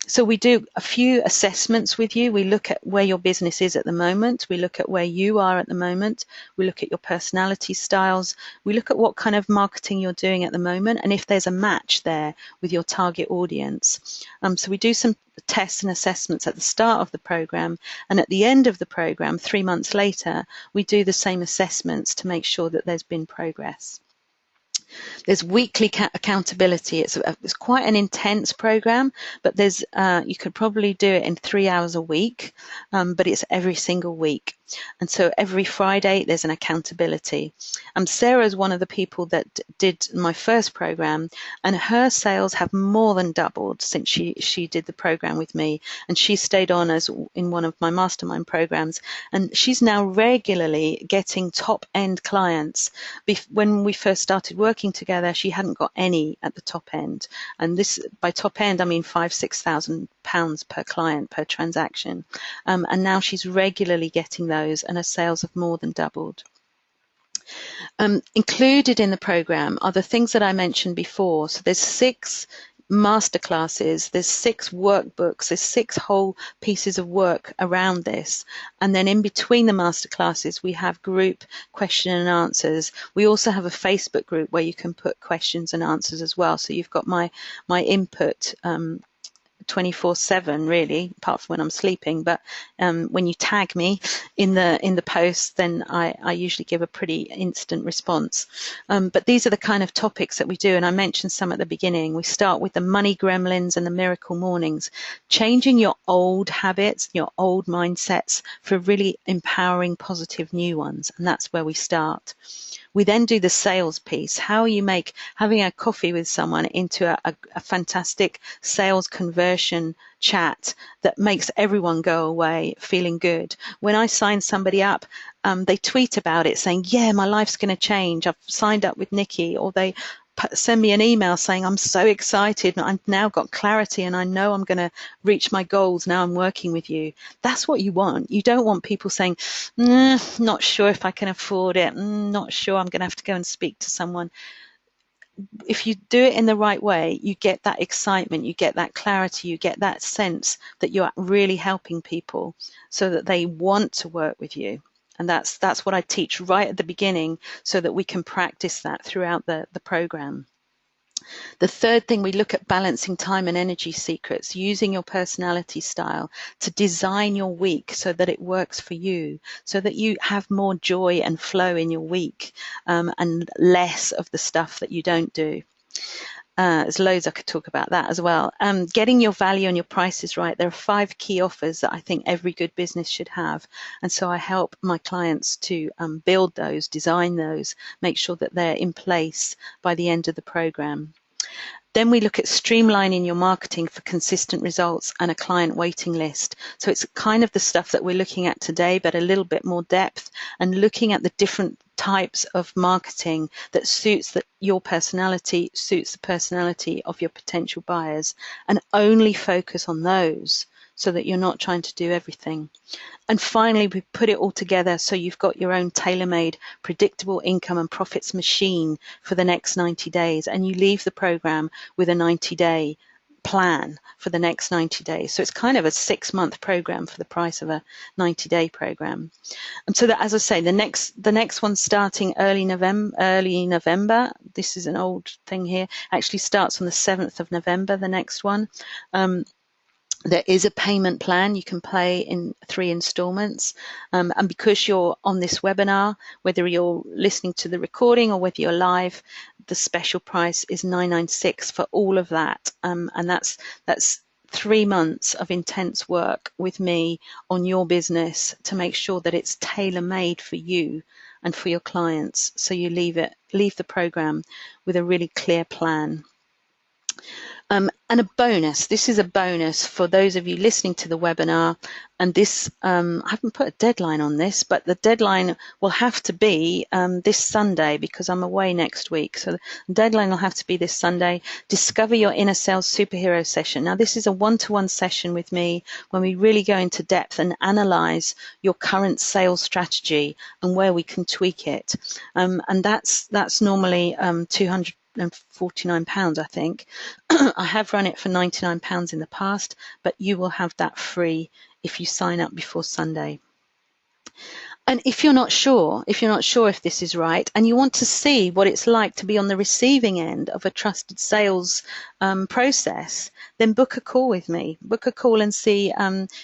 So we do a few assessments with you. We look at where your business is at the moment. We look at where you are at the moment. We look at your personality styles. We look at what kind of marketing you're doing at the moment and if there's a match there with your target audience. So we do some tests and assessments at the start of the program, and at the end of the program, 3 months later, we do the same assessments to make sure that there's been progress. There's weekly accountability. It's quite an intense program, but there's you could probably do it in 3 hours a week, but it's every single week. And so every Friday there's an accountability. Sarah is one of the people that did my first program, and her sales have more than doubled since she did the program with me, and she stayed on as in one of my mastermind programs, and she's now regularly getting top end clients. When we first started working together, she hadn't got any at the top end, and this, by top end, I mean £5,000-6,000 per client per transaction, and now she's regularly getting those, and her sales have more than doubled. Included in the program are the things that I mentioned before. So there's 6 masterclasses, there's 6 workbooks, there's 6 whole pieces of work around this, and then in between the masterclasses we have group question and answers. We also have a Facebook group where you can put questions and answers as well, so you've got my input 24/7 really, apart from when I'm sleeping, but when you tag me in the post, then I usually give a pretty instant response. But these are the kind of topics that we do, and I mentioned some at the beginning. We start with the money gremlins and the miracle mornings, changing your old habits, your old mindsets for really empowering positive new ones, and that's where we start. We then do the sales piece, how you make having a coffee with someone into a fantastic sales conversion chat that makes everyone go away feeling good. When I sign somebody up, they tweet about it saying, yeah, my life's going to change. I've signed up with Nikki, or they send me an email saying, I'm so excited and I've now got clarity and I know I'm going to reach my goals now I'm working with you. That's what you want. You don't want people saying, not sure if I can afford it, not sure, I'm going to have to go and speak to someone. If you do it in the right way, you get that excitement, you get that clarity, you get that sense that you're really helping people so that they want to work with you. And that's what I teach right at the beginning, so that we can practice that throughout the program. The third thing, we look at balancing time and energy secrets, using your personality style to design your week so that it works for you, so that you have more joy and flow in your week, and less of the stuff that you don't do. There's loads I could talk about that as well. Getting your value and your prices right. There are 5 key offers that I think every good business should have. And so I help my clients to build those, design those, make sure that they're in place by the end of the program. Then we look at streamlining your marketing for consistent results and a client waiting list. So it's kind of the stuff that we're looking at today, but a little bit more depth, and looking at the different types of marketing that suits your personality, suits the personality of your potential buyers, and only focus on those so that you're not trying to do everything. And finally, we put it all together so you've got your own tailor-made, predictable income and profits machine for the next 90 days, and you leave the program with a 90-day plan for the next 90 days. So it's kind of a 6-month program for the price of a 90-day program. And so that, as I say, the next one's starting early November. This is an old thing here. Actually starts on the 7th of November, the next one. There is a payment plan. You can pay in 3 installments. And because you're on this webinar, whether you're listening to the recording or whether you're live, the special price is $996 for all of that. And that's 3 months of intense work with me on your business to make sure that it's tailor-made for you and for your clients. So you leave the program with a really clear plan. And a bonus, this is a bonus for those of you listening to the webinar, and this, I haven't put a deadline on this, but the deadline will have to be this Sunday because I'm away next week. So the deadline will have to be this Sunday. Discover Your Inner Sales Superhero Session. Now this is a one-to-one session with me when we really go into depth and analyze your current sales strategy and where we can tweak it. And that's normally £249, I think. I have run it for £99 in the past, but you will have that free if you sign up before Sunday. And if you're not sure if this is right and you want to see what it's like to be on the receiving end of a trusted sales process, then book a call with me. Book a call and see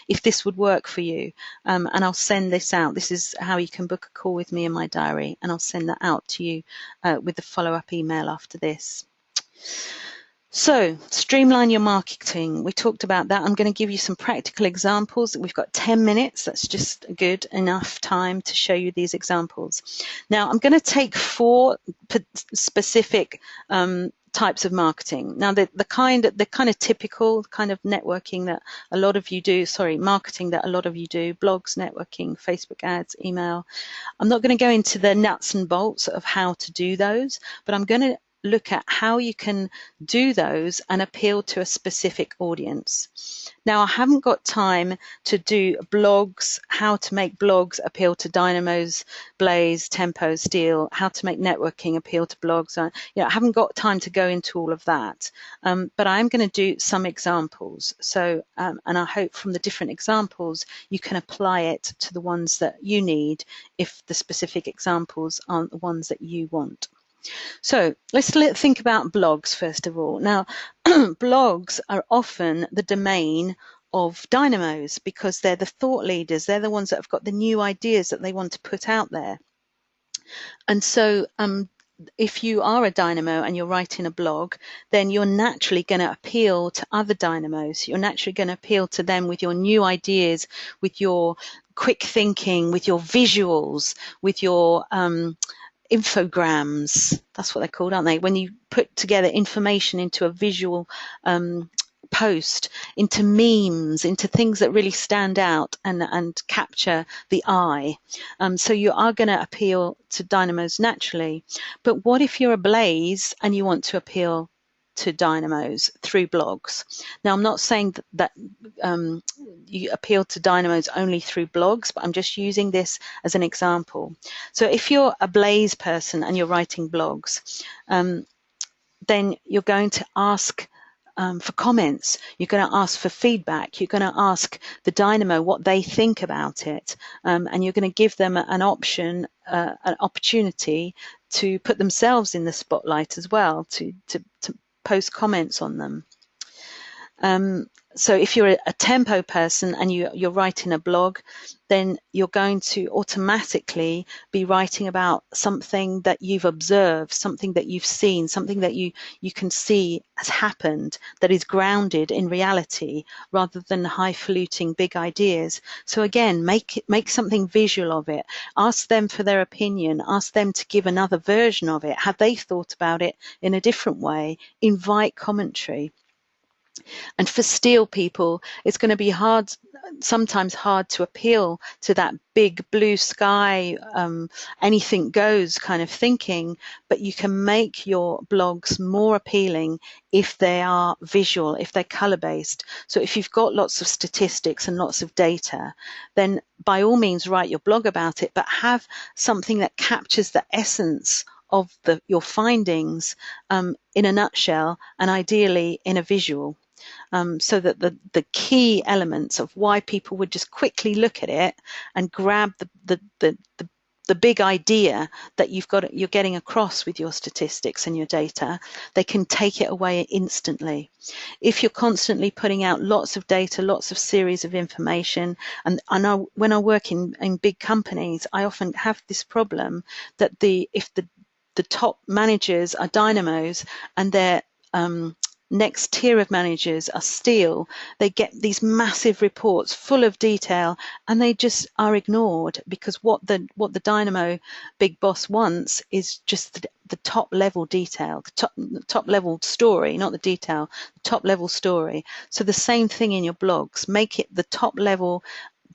if this would work for you. And I'll send this out. This is how you can book a call with me in my diary, and I'll send that out to you with the follow-up email after this. So, streamline your marketing. We talked about that. I'm going to give you some practical examples. We've got 10 minutes. That's just good enough time to show you these examples. Now, I'm going to take 4 specific types of marketing. Now, the kind of typical kind of networking that a lot of you do, marketing that a lot of you do, blogs, networking, Facebook ads, email. I'm not going to go into the nuts and bolts of how to do those, but I'm going to look at how you can do those and appeal to a specific audience. Now, I haven't got time to do blogs, how to make blogs appeal to dynamos, Blaze, Tempo, Steel, how to make networking appeal to blogs. I haven't got time to go into all of that, but I'm going to do some examples. So, and I hope from the different examples, you can apply it to the ones that you need if the specific examples aren't the ones that you want. So let's think about blogs first of all. Now, blogs are often the domain of dynamos because they're the thought leaders. They're the ones that have got the new ideas that they want to put out there. And so if you are a dynamo and you're writing a blog, then you're naturally going to appeal to other dynamos. You're naturally going to appeal to them with your new ideas, with your quick thinking, with your visuals, with your infograms. That's what they're called, aren't they? When you put together information into a visual post, into memes, into things that really stand out and capture the eye. So you are going to appeal to dynamos naturally. But what if you're a Blaze and you want to appeal to dynamos through blogs? Now, I'm not saying that you appeal to dynamos only through blogs, but I'm just using this as an example. So if you're a Blaze person and you're writing blogs, then you're going to ask for comments, you're going to ask for feedback, you're going to ask the dynamo what they think about it, and you're going to give them an opportunity to put themselves in the spotlight as well, to post comments on them. So if you're a Tempo person and you're writing a blog, then you're going to automatically be writing about something that you've observed, something that you've seen, something that you can see has happened that is grounded in reality rather than highfalutin big ideas. So again, make something visual of it. Ask them for their opinion. Ask them to give another version of it. Have they thought about it in a different way? Invite commentary. And for steel people, it's going to be hard, sometimes hard to appeal to that big blue sky, anything goes kind of thinking, but you can make your blogs more appealing if they are visual, if they're color based. So if you've got lots of statistics and lots of data, then by all means write your blog about it, but have something that captures the essence of your findings in a nutshell, and ideally in a visual. So that the key elements of why people would just quickly look at it and grab the big idea that you're getting across with your statistics and your data, they can take it away instantly. If you're constantly putting out lots of data, lots of series of information, and I know when I work in big companies, I often have this problem that if the top managers are dynamos and their next tier of managers are steel, they get these massive reports full of detail and they just are ignored, because what the dynamo big boss wants is just the top level detail, the top level story, not the detail, the top level story. So the same thing in your blogs, make it the top level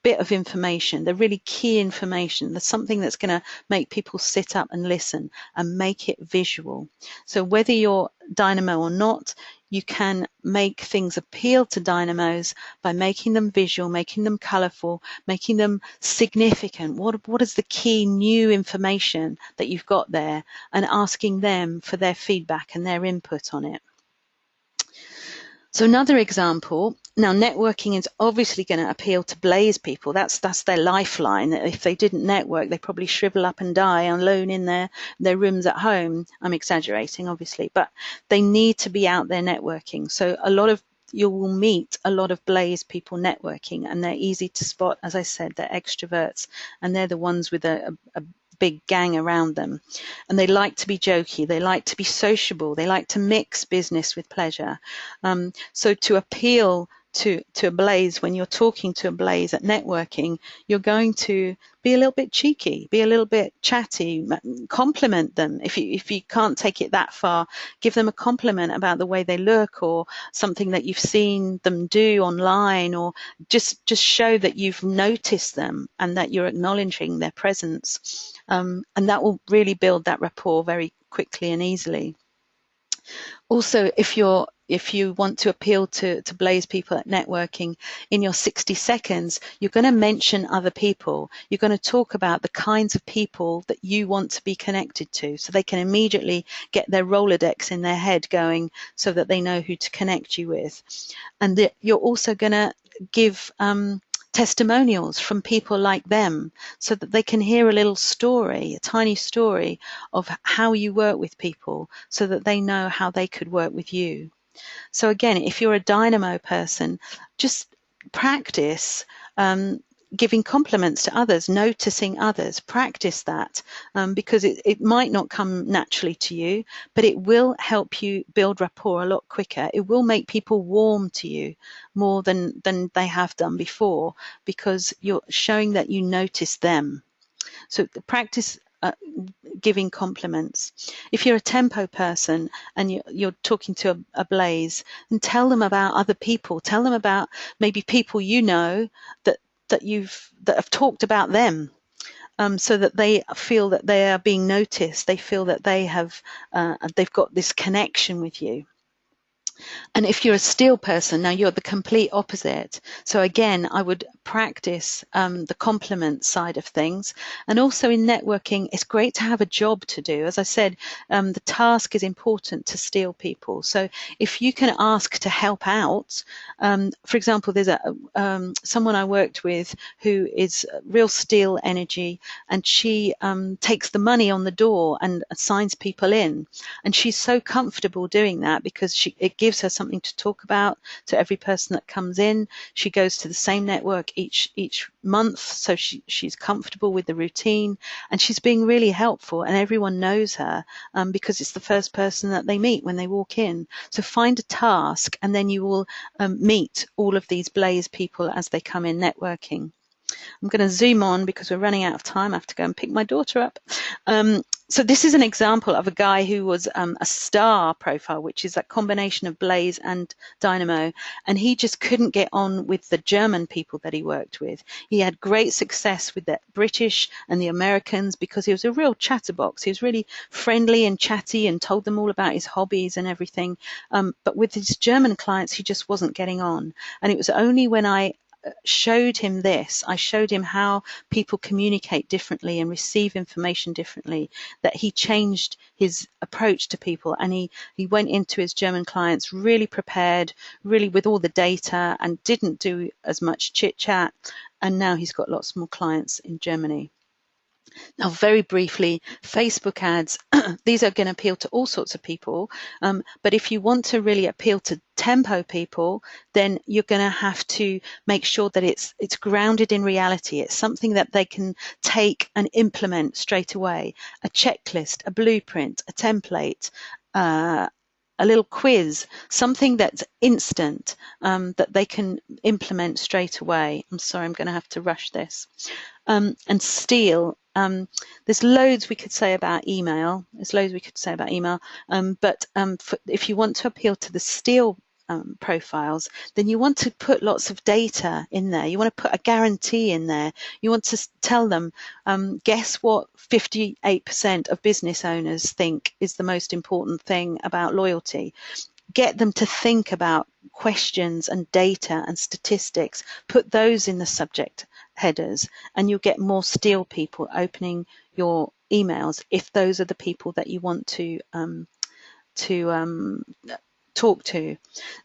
bit of information, the really key information, there's something that's going to make people sit up and listen, and make it visual. So whether you're dynamo or not, you can make things appeal to dynamos by making them visual, making them colorful, making them significant. What is the key new information that you've got there, and asking them for their feedback and their input on it. So another example, now networking is obviously going to appeal to Blaze people. That's their lifeline. If they didn't network, they probably shrivel up and die alone in their rooms at home. I'm exaggerating, obviously, but they need to be out there networking. So you will meet a lot of Blaze people networking, and they're easy to spot. As I said, they're extroverts, and they're the ones with a big gang around them, and they like to be jokey, they like to be sociable, they like to mix business with pleasure. So to appeal to a Blaze, when you're talking to a Blaze at networking, you're going to be a little bit cheeky, be a little bit chatty, compliment them. If you can't take it that far, give them a compliment about the way they look, or something that you've seen them do online, or just show that you've noticed them and that you're acknowledging their presence. And that will really build that rapport very quickly and easily. Also, if you want to appeal to Blaze people at networking, in your 60 seconds, you're going to mention other people. You're going to talk about the kinds of people that you want to be connected to, so they can immediately get their Rolodex in their head going, so that they know who to connect you with. And you're also going to give testimonials from people like them, so that they can hear a little story, a tiny story of how you work with people, so that they know how they could work with you. So again, if you're a dynamo person, just practice giving compliments to others, noticing others, practice that, because it might not come naturally to you, but it will help you build rapport a lot quicker. It will make people warm to you more than they have done before, because you're showing that you notice them. So practice giving compliments. If you're a tempo person and you're talking to a Blaze, and tell them about other people, tell them about maybe people you know that have talked about them, so that they feel that they are being noticed. They feel that they've got this connection with you. And if you're a steel person, now you're the complete opposite. So again, I would practice the compliment side of things. And also in networking, it's great to have a job to do. As I said, the task is important to steel people. So if you can ask to help out, for example, there's someone I worked with who is real steel energy, and she takes the money on the door and signs people in. And she's so comfortable doing that, because it gives her something to talk about to every person that comes in. She goes to the same network each month, so she's comfortable with the routine, and she's being really helpful, and everyone knows her because it's the first person that they meet when they walk in. So find a task, and then you will meet all of these Blaze people as they come in networking. I'm going to zoom on because we're running out of time. I have to go and pick my daughter up. So this is an example of a guy who was a star profile, which is that combination of Blaze and Dynamo, and he just couldn't get on with the German people that he worked with. He had great success with the British and the Americans because he was a real chatterbox. He was really friendly and chatty and told them all about his hobbies and everything. But with his German clients, he just wasn't getting on. And it was only when I showed him this, I showed him how people communicate differently and receive information differently, that he changed his approach to people, and he went into his German clients really prepared, really with all the data, and didn't do as much chit chat, and now he's got lots more clients in Germany. Now, very briefly, Facebook ads, these are going to appeal to all sorts of people, but if you want to really appeal to tempo people, then you're going to have to make sure that it's grounded in reality. It's something that they can take and implement straight away. A checklist, a blueprint, a template, a little quiz, something that's instant, that they can implement straight away. I'm sorry, I'm going to have to rush this. And steal. There's loads we could say about email. But if you want to appeal to the steal profiles, then you want to put lots of data in there. You want to put a guarantee in there. You want to tell them, guess what 58% of business owners think is the most important thing about loyalty. Get them to think about questions and data and statistics. Put those in the subject headers, and you'll get more steal people opening your emails if those are the people that you want to talk to.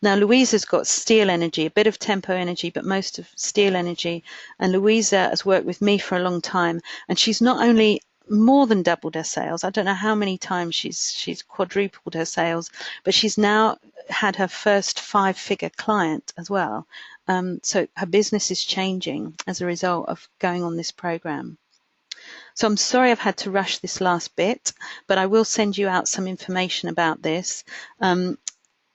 Now, Louisa's got steal energy, a bit of tempo energy, but most of steal energy. And Louisa has worked with me for a long time, and she's not only more than doubled her sales. I don't know how many times she's quadrupled her sales, but she's now had her first 5-figure client as well. So her business is changing as a result of going on this program. So I'm sorry I've had to rush this last bit, but I will send you out some information about this.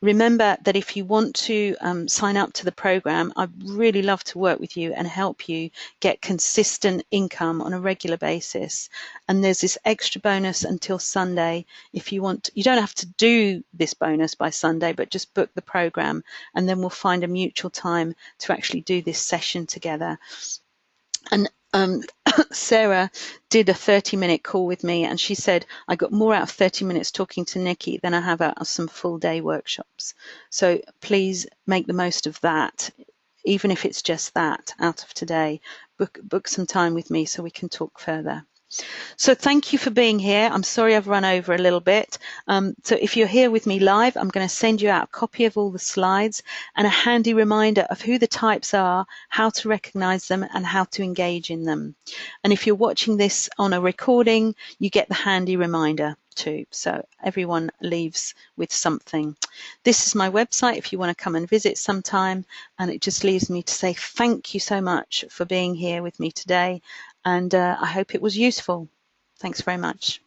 Remember that if you want to sign up to the program, I'd really love to work with you and help you get consistent income on a regular basis. And there's this extra bonus until Sunday. If you want, you don't have to do this bonus by Sunday, but just book the program, and then we'll find a mutual time to actually do this session together. And Sarah did a 30-minute call with me, and she said, I got more out of 30 minutes talking to Nikki than I have out of some full-day workshops. So please make the most of that, even if it's just that out of today. Book some time with me so we can talk further. So thank you for being here. I'm sorry I've run over a little bit. So if you're here with me live, I'm going to send you out a copy of all the slides and a handy reminder of who the types are, how to recognize them, and how to engage in them. And if you're watching this on a recording, you get the handy reminder too. So everyone leaves with something. This is my website if you want to come and visit sometime. And it just leaves me to say thank you so much for being here with me today. And I hope it was useful. Thanks very much.